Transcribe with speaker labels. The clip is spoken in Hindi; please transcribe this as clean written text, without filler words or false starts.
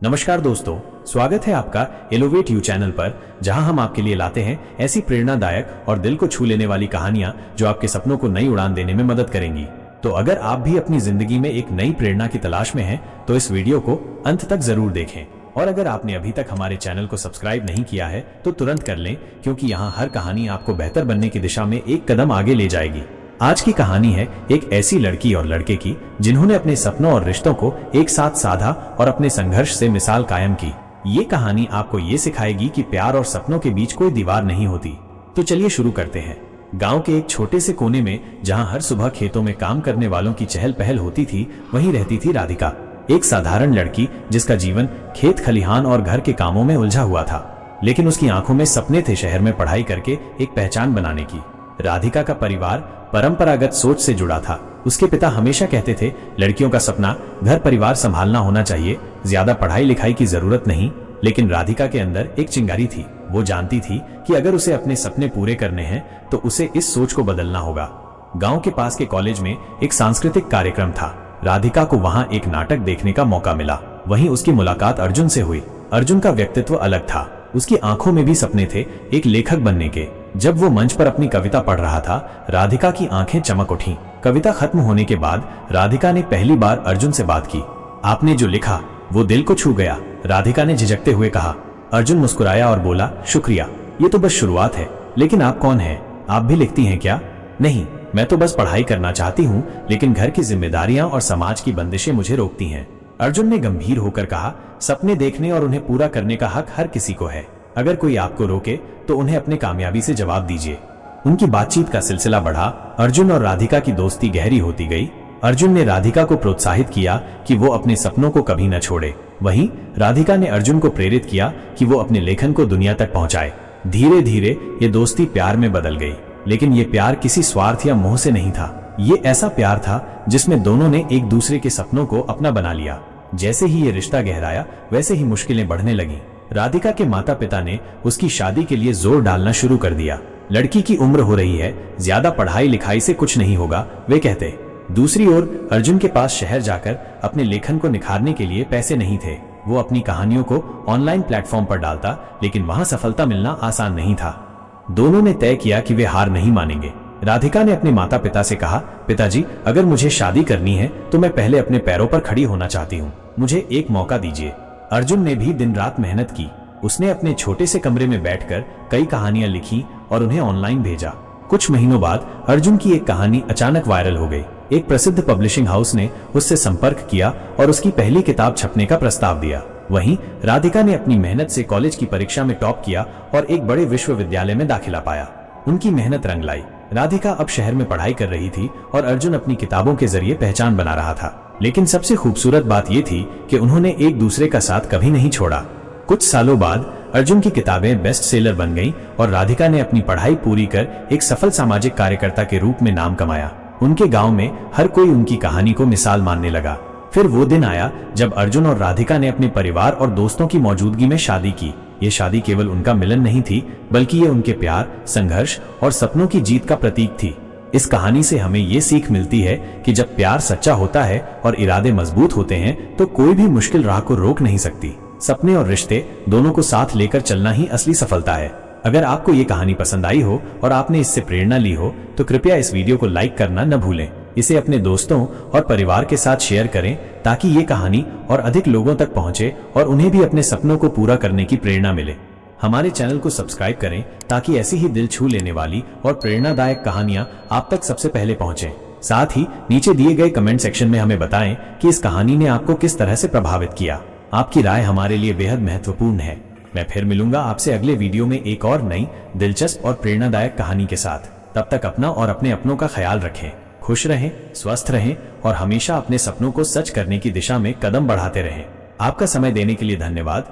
Speaker 1: नमस्कार दोस्तों, स्वागत है आपका एलोवेट यू चैनल पर, जहां हम आपके लिए लाते हैं ऐसी प्रेरणादायक और दिल को छू लेने वाली कहानियां जो आपके सपनों को नई उड़ान देने में मदद करेंगी। तो अगर आप भी अपनी जिंदगी में एक नई प्रेरणा की तलाश में हैं, तो इस वीडियो को अंत तक जरूर देखें। और अगर आपने अभी तक हमारे चैनल को सब्सक्राइब नहीं किया है तो तुरंत कर लें, क्योंकि यहाँ हर कहानी आपको बेहतर बनने की दिशा में एक कदम आगे ले जाएगी। आज की कहानी है एक ऐसी लड़की और लड़के की जिन्होंने अपने सपनों और रिश्तों को एक साथ साधा और अपने संघर्ष से मिसाल कायम की। ये कहानी आपको ये सिखाएगी कि प्यार और सपनों के बीच कोई दीवार नहीं होती। तो चलिए शुरू करते हैं। गांव के एक छोटे से कोने में, जहां हर सुबह खेतों में काम करने वालों की चहल पहल होती थी, वहीं रहती थी राधिका, एक साधारण लड़की जिसका जीवन खेत खलिहान और घर के कामों में उलझा हुआ था। लेकिन उसकी आंखों में सपने थे शहर में पढ़ाई करके एक पहचान बनाने की। राधिका का परिवार परंपरागत सोच से जुड़ा था। उसके पिता हमेशा कहते थे, लड़कियों का सपना घर परिवार संभालना होना चाहिए, ज्यादा पढ़ाई लिखाई की जरूरत नहीं। लेकिन राधिका के अंदर एक चिंगारी थी। वो जानती थी कि अगर उसे अपने सपने पूरे करने हैं तो उसे इस सोच को बदलना होगा। गांव के पास के कॉलेज में एक सांस्कृतिक कार्यक्रम था। राधिका को वहां एक नाटक देखने का मौका मिला। वहीं उसकी मुलाकात अर्जुन से हुई। अर्जुन का व्यक्तित्व अलग था। उसकी आंखों में भी सपने थे, एक लेखक बनने के। जब वो मंच पर अपनी कविता पढ़ रहा था, राधिका की आंखें चमक उठीं। कविता खत्म होने के बाद राधिका ने पहली बार अर्जुन से बात की। आपने जो लिखा वो दिल को छू गया, राधिका ने झिझकते हुए कहा। अर्जुन मुस्कुराया और बोला, शुक्रिया, ये तो बस शुरुआत है। लेकिन आप कौन हैं? आप भी लिखती हैं क्या? नहीं, मैं तो बस पढ़ाई करना चाहती हूँ, लेकिन घर की जिम्मेदारियां और समाज की बंदिशें मुझे रोकती हैं। अर्जुन ने गंभीर होकर कहा, सपने देखने और उन्हें पूरा करने का हक हर किसी को है। अगर कोई आपको रोके तो उन्हें अपने कामयाबी से जवाब दीजिए। उनकी बातचीत का सिलसिला बढ़ा। अर्जुन और राधिका की दोस्ती गहरी होती गई। अर्जुन ने राधिका को प्रोत्साहित किया कि वो अपने सपनों को कभी न छोड़े। वहीं राधिका ने अर्जुन को प्रेरित किया कि वो अपने लेखन को दुनिया तक पहुंचाए। धीरे धीरे ये दोस्ती प्यार में बदल गई। लेकिन ये प्यार किसी स्वार्थ या मोह से नहीं था। ये ऐसा प्यार था जिसमें दोनों ने एक दूसरे के सपनों को अपना बना लिया। जैसे ही ये रिश्ता गहराया, वैसे ही मुश्किलें बढ़ने लगी। राधिका के माता पिता ने उसकी शादी के लिए जोर डालना शुरू कर दिया। लड़की की उम्र हो रही है, ज्यादा पढ़ाई लिखाई से कुछ नहीं होगा, वे कहते। दूसरी ओर अर्जुन के पास शहर जाकर अपने लेखन को निखारने के लिए पैसे नहीं थे। वो अपनी कहानियों को ऑनलाइन प्लेटफॉर्म पर डालता, लेकिन वहां सफलता मिलना आसान नहीं था। दोनों ने तय किया कि वे हार नहीं मानेंगे। राधिका ने अपने माता पिता से कहा, पिताजी, अगर मुझे शादी करनी है तो मैं पहले अपने पैरों पर खड़ी होना चाहती हूँ, मुझे एक मौका दीजिए। अर्जुन ने भी दिन रात मेहनत की। उसने अपने छोटे से कमरे में बैठकर कई कहानियां लिखी और उन्हें ऑनलाइन भेजा। कुछ महीनों बाद अर्जुन की एक कहानी अचानक वायरल हो गई। एक प्रसिद्ध पब्लिशिंग हाउस ने उससे संपर्क किया और उसकी पहली किताब छपने का प्रस्ताव दिया। वहीं राधिका ने अपनी मेहनत से कॉलेज की परीक्षा में टॉप किया और एक बड़े विश्वविद्यालय में दाखिला पाया। उनकी मेहनत रंग लाई। राधिका अब शहर में पढ़ाई कर रही थी और अर्जुन अपनी किताबों के जरिए पहचान बना रहा था। लेकिन सबसे खूबसूरत बात यह थी कि उन्होंने एक दूसरे का साथ कभी नहीं छोड़ा। कुछ सालों बाद अर्जुन की किताबें बेस्ट सेलर बन गईं और राधिका ने अपनी पढ़ाई पूरी कर एक सफल सामाजिक कार्यकर्ता के रूप में नाम कमाया। उनके गांव में हर कोई उनकी कहानी को मिसाल मानने लगा। फिर वो दिन आया जब अर्जुन और राधिका ने अपने परिवार और दोस्तों की मौजूदगी में शादी की। ये शादी केवल उनका मिलन नहीं थी, बल्कि ये उनके प्यार, संघर्ष और सपनों की जीत का प्रतीक थी। इस कहानी से हमें ये सीख मिलती है कि जब प्यार सच्चा होता है और इरादे मजबूत होते हैं तो कोई भी मुश्किल राह को रोक नहीं सकती। सपने और रिश्ते दोनों को साथ लेकर चलना ही असली सफलता है। अगर आपको ये कहानी पसंद आई हो और आपने इससे प्रेरणा ली हो तो कृपया इस वीडियो को लाइक करना न भूलें। इसे अपने दोस्तों और परिवार के साथ शेयर करें ताकि ये कहानी और अधिक लोगों तक पहुंचे और उन्हें भी अपने सपनों को पूरा करने की प्रेरणा मिले। हमारे चैनल को सब्सक्राइब करें ताकि ऐसी ही दिल छू लेने वाली और प्रेरणादायक कहानियां आप तक सबसे पहले पहुंचें। साथ ही नीचे दिए गए कमेंट सेक्शन में हमें बताएं कि इस कहानी ने आपको किस तरह से प्रभावित किया। आपकी राय हमारे लिए बेहद महत्वपूर्ण है। मैं फिर मिलूंगा आपसे अगले वीडियो में एक और नई, दिलचस्प और प्रेरणादायक कहानी के साथ। तब तक अपना और अपने अपनों का ख्याल रखें। खुश रहें, स्वस्थ रहें और हमेशा अपने सपनों को सच करने की दिशा में कदम बढ़ाते रहें। आपका समय देने के लिए धन्यवाद।